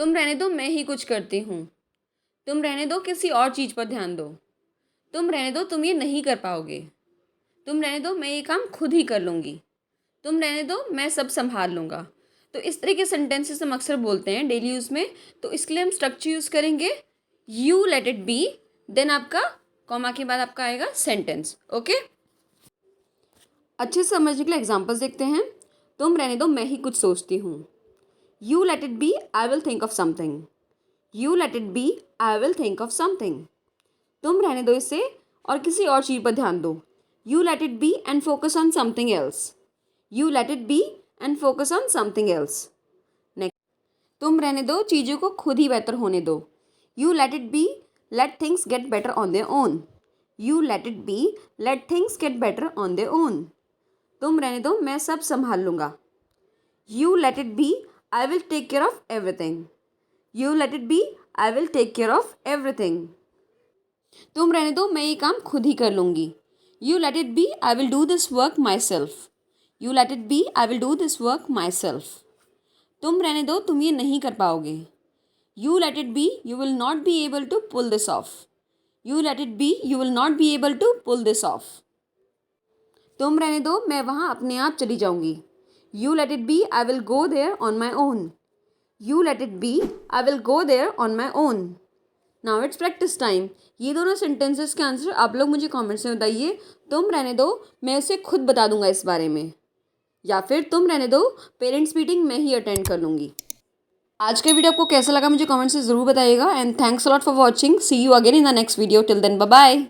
तुम रहने दो, मैं ही कुछ करती हूँ। तुम रहने दो, किसी और चीज़ पर ध्यान दो। तुम रहने दो, तुम ये नहीं कर पाओगे। तुम रहने दो, मैं ये काम खुद ही कर लूँगी। तुम रहने दो, मैं सब संभाल लूँगा। तो इस तरह के सेंटेंसेस हम अक्सर बोलते हैं डेली यूज़ में। तो इसके लिए हम स्ट्रक्चर यूज़ करेंगे you let it be, then आपका कॉमा के बाद आपका आएगा सेंटेंस। ओके, अच्छे से समझने के लिए एग्जांपल्स देखते हैं। तुम रहने दो, मैं ही कुछ सोचती हूँ। You let it be, I will think of something. You let it be, I will think of something. तुम रहने दो इसे और किसी और चीज़ पर ध्यान दो। You let it B and focus on something else. You let it B and focus on something else. Next, तुम रहने दो, चीज़ों को खुद ही बेहतर होने दो। You let it be, let things get better on their own. You let it be, let things get better on their own. तुम रहने दो, मैं सब संभाल लूँगा। You let it be, I will take care of everything. You let it be, I will take care of everything. तुम रहने दो, मैं ये काम खुद ही कर लूँगी। You let it be, I will do this work myself. You let it be, I will do this work myself. तुम रहने दो, तुम ये नहीं कर पाओगे। You let it be, you will not be able to pull this off. You let it be, you will not be able to pull this off. तुम रहने दो, मैं वहाँ अपने आप चली जाऊँगी। You let it be, I will go there on my own. You let it be, I will go there on my own. Now it's practice time. ये दोनों सेंटेंसेस के आंसर आप लोग मुझे कमेंट्स में बताइए। तुम रहने दो, मैं उसे खुद बता दूंगा इस बारे में। या फिर तुम रहने दो, पेरेंट्स मीटिंग मैं ही अटेंड कर लूँगी। आज का वीडियो आपको कैसा लगा मुझे कमेंट्स में ज़रूर बताइएगा। And thanks a lot for watching. See you again in the next video. Till then, bye bye.